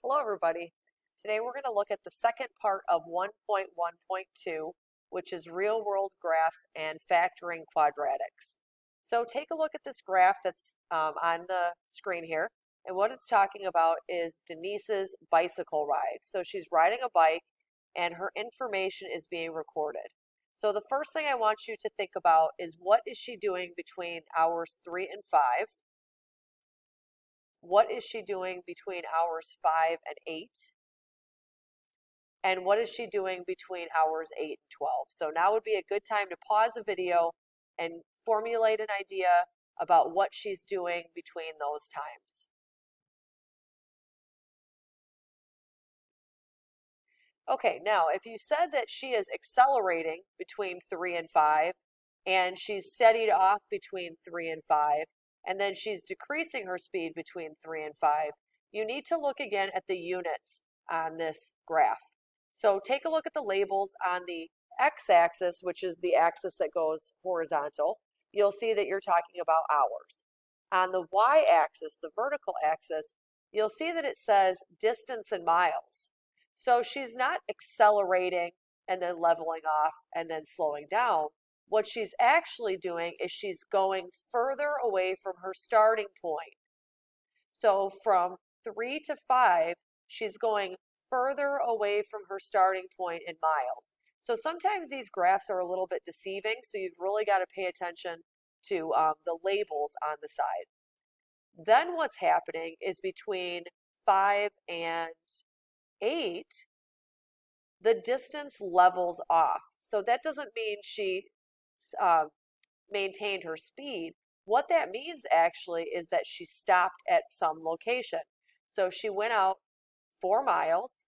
Hello everybody. Today we're going to look at the second part of 1.1.2, which is real world graphs and factoring quadratics. So take a look at this graph that's on the screen here, and what it's talking about is Denise's bicycle ride. So she's riding a bike and her information is being recorded. So the first thing I want you to think about is, what is she doing between hours 3 and 5? What is she doing between hours 5 and 8? And what is she doing between hours 8 and 12? So now would be a good time to pause the video and formulate an idea about what she's doing between those times. Okay, now if you said that she is accelerating between 3 and 5, and she's steadied off between 3 and 5, and then she's decreasing her speed between 3 and 5, you need to look again at the units on this graph. So take a look at the labels on the x-axis, which is the axis that goes horizontal. You'll see that you're talking about hours. On the y-axis, the vertical axis, you'll see that it says distance in miles. So she's not accelerating and then leveling off and then slowing down. What she's actually doing is she's going further away from her starting point. So from 3 to 5, she's going further away from her starting point in miles. So sometimes these graphs are a little bit deceiving, so you've really got to pay attention to the labels on the side. Then what's happening is between 5 and 8, the distance levels off. So that doesn't mean she maintained her speed. What that means actually is that she stopped at some location. So she went out 4 miles,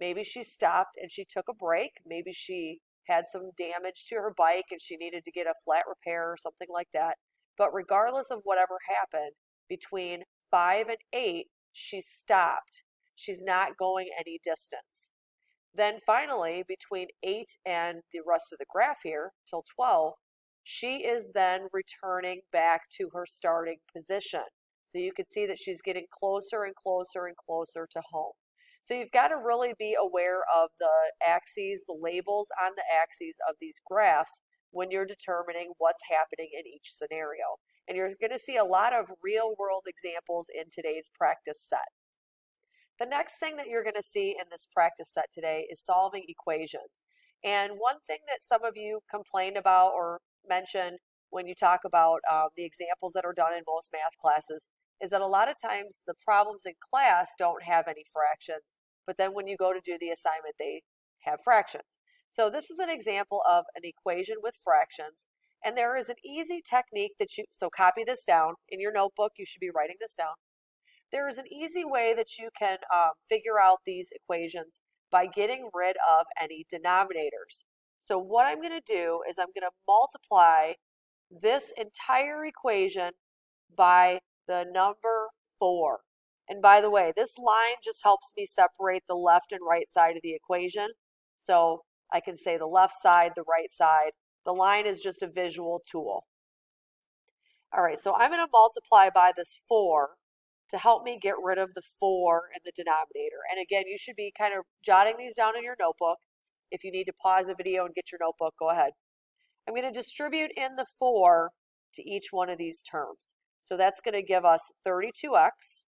maybe she stopped and she took a break, maybe she had some damage to her bike and she needed to get a flat repair or something like that. But regardless of whatever happened, between 5 and 8, she stopped. She's not going any distance. Then finally, between 8 and the rest of the graph here, till 12, she is then returning back to her starting position. So you can see that she's getting closer and closer and closer to home. So you've got to really be aware of the axes, the labels on the axes of these graphs when you're determining what's happening in each scenario. And you're going to see a lot of real world examples in today's practice set. The next thing that you're going to see in this practice set today is solving equations. And one thing that some of you complain about or mention when you talk about the examples that are done in most math classes is that a lot of times the problems in class don't have any fractions, but then when you go to do the assignment, they have fractions. So this is an example of an equation with fractions, and there is an easy technique that so copy this down. In your notebook, you should be writing this down. There is an easy way that you can figure out these equations by getting rid of any denominators. So what I'm going to do is I'm going to multiply this entire equation by the number 4. And by the way, this line just helps me separate the left and right side of the equation. So I can say the left side, the right side. The line is just a visual tool. All right, so I'm going to multiply by this 4 to help me get rid of the 4 in the denominator. And again, you should be kind of jotting these down in your notebook. If you need to pause the video and get your notebook, go ahead. I'm going to distribute in the 4 to each one of these terms. So that's going to give us 32x.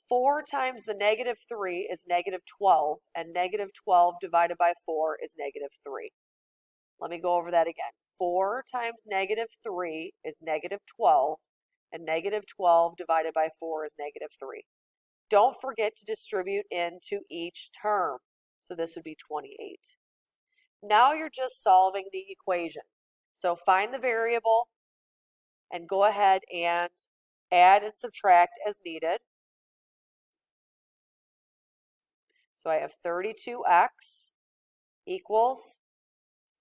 4 times the negative 3 is negative 12, and negative 12 divided by 4 is negative 3. Let me go over that again. 4 times negative 3 is negative 12, and negative 12 divided by 4 is negative 3. Don't forget to distribute into each term. So this would be 28. Now you're just solving the equation. So find the variable and go ahead and add and subtract as needed. So I have 32x equals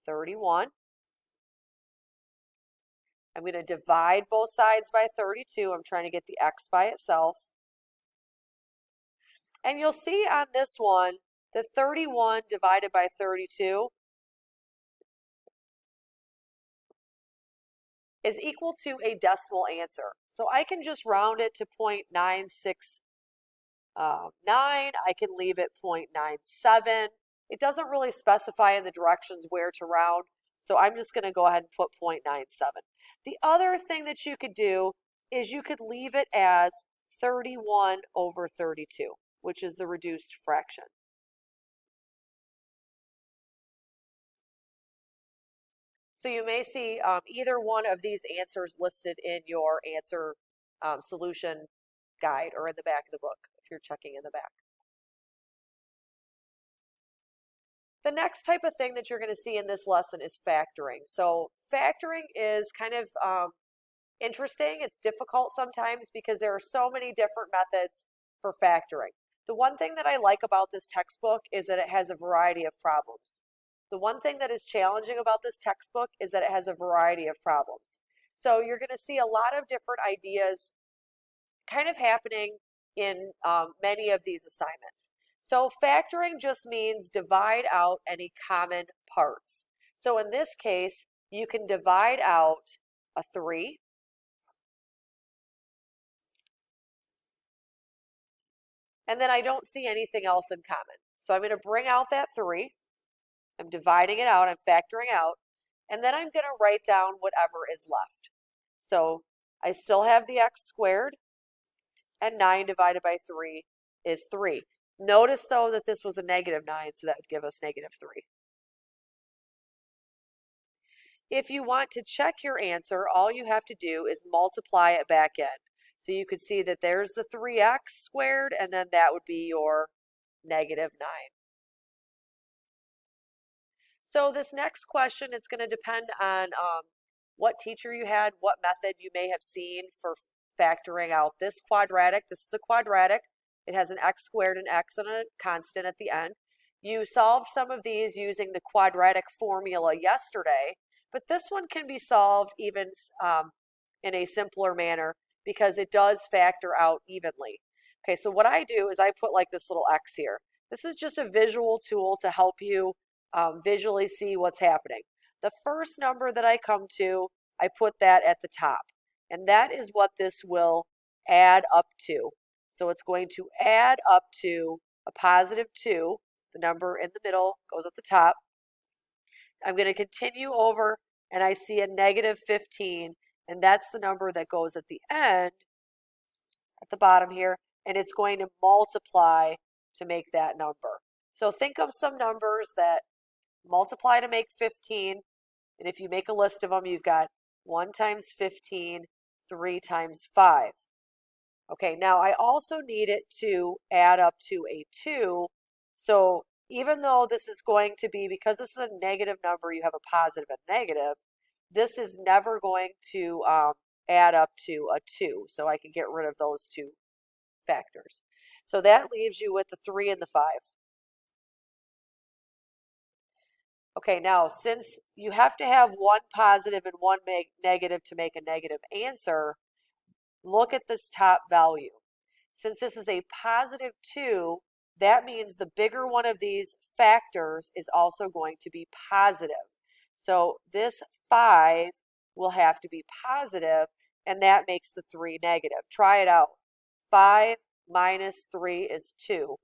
31. I'm going to divide both sides by 32. I'm trying to get the x by itself. And you'll see on this one that 31 divided by 32 is equal to a decimal answer. So I can just round it to 0.969. I can leave it 0.97. It doesn't really specify in the directions where to round, so I'm just going to go ahead and put 0.97. The other thing that you could do is you could leave it as 31/32, which is the reduced fraction. So you may see either one of these answers listed in your answer solution guide or in the back of the book if you're checking in the back. The next type of thing that you're going to see in this lesson is factoring. So factoring is kind of interesting. It's difficult sometimes because there are so many different methods for factoring. The one thing that I like about this textbook is that it has a variety of problems. The one thing that is challenging about this textbook is that it has a variety of problems. So you're going to see a lot of different ideas kind of happening in many of these assignments. So factoring just means divide out any common parts. So in this case, you can divide out a 3, and then I don't see anything else in common. So I'm going to bring out that 3. I'm dividing it out, I'm factoring out, and then I'm going to write down whatever is left. So I still have the x squared, and 9 divided by 3 is 3. Notice, though, that this was a -9, so that would give us -3. If you want to check your answer, all you have to do is multiply it back in. So you could see that there's the 3x squared, and then that would be your -9. So this next question, it's going to depend on what teacher you had, what method you may have seen for factoring out this quadratic. This is a quadratic. It has an x squared, an x, and a constant at the end. You solved some of these using the quadratic formula yesterday, but this one can be solved even in a simpler manner because it does factor out evenly. Okay, so what I do is I put like this little x here. This is just a visual tool to help you visually see what's happening. The first number that I come to, I put that at the top, and that is what this will add up to. So it's going to add up to a +2. The number in the middle goes at the top. I'm going to continue over, and I see a -15, and that's the number that goes at the end, at the bottom here, and it's going to multiply to make that number. So think of some numbers that multiply to make 15, and if you make a list of them, you've got 1 times 15, 3 times 5. Okay, now I also need it to add up to a 2, so even though this is going to be, because this is a negative number, you have a positive and negative, this is never going to add up to a 2, so I can get rid of those two factors. So that leaves you with the 3 and the 5. Okay, now since you have to have one positive and one negative to make a negative answer, look at this top value. Since this is a +2, that means the bigger one of these factors is also going to be positive. So this 5 will have to be positive, and that makes the 3 negative. Try it out. 5 minus 3 is 2.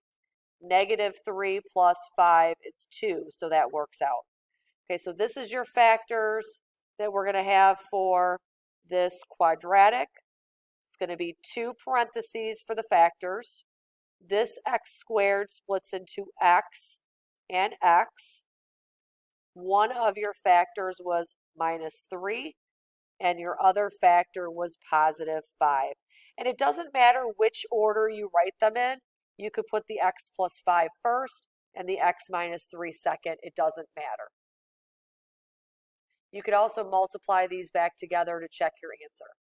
-3 plus 5 is 2, so that works out. Okay, so this is your factors that we're going to have for this quadratic. It's going to be 2 parentheses for the factors. This x squared splits into x and x. One of your factors was -3, and your other factor was +5. And it doesn't matter which order you write them in. You could put the x plus 5 first and the x minus 3 second. It doesn't matter. You could also multiply these back together to check your answer.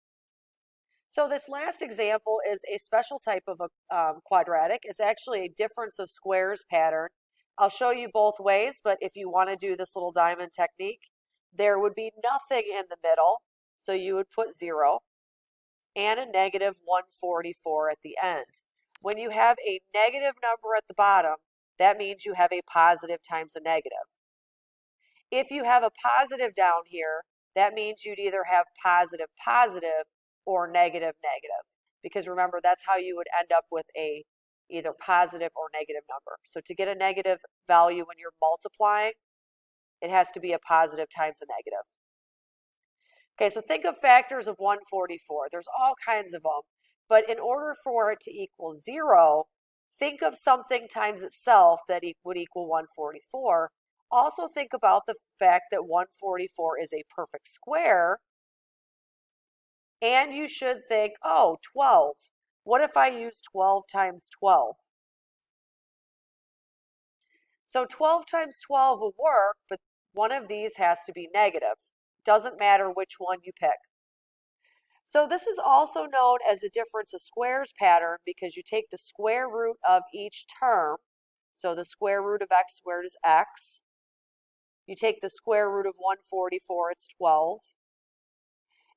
So this last example is a special type of a quadratic. It's actually a difference of squares pattern. I'll show you both ways, but if you want to do this little diamond technique, there would be nothing in the middle, so you would put 0, and a -144 at the end. When you have a negative number at the bottom, that means you have a positive times a negative. If you have a positive down here, that means you'd either have positive, positive, or negative, negative. Because remember, that's how you would end up with a either positive or negative number. So to get a negative value when you're multiplying, it has to be a positive times a negative. Okay, so think of factors of 144. There's all kinds of them. But in order for it to equal 0, think of something times itself that would equal 144. Also think about the fact that 144 is a perfect square. And you should think, oh, 12. What if I use 12 times 12? So 12 times 12 will work, but one of these has to be negative. Doesn't matter which one you pick. So this is also known as the difference of squares pattern because you take the square root of each term. So the square root of x squared is x. You take the square root of 144, it's 12.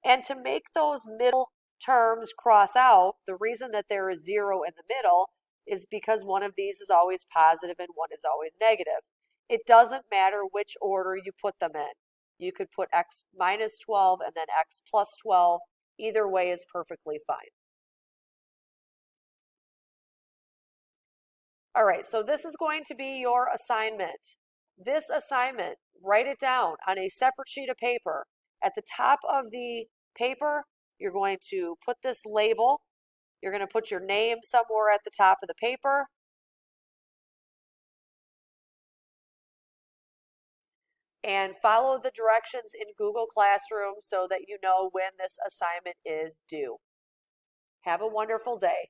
And to make those middle terms cross out, the reason that there is 0 in the middle is because one of these is always positive and one is always negative. It doesn't matter which order you put them in. You could put x minus 12 and then x plus 12. Either way is perfectly fine. All right, so this is going to be your assignment. This assignment, write it down on a separate sheet of paper. At the top of the paper, you're going to put this label. You're going to put your name somewhere at the top of the paper. And follow the directions in Google Classroom so that you know when this assignment is due. Have a wonderful day.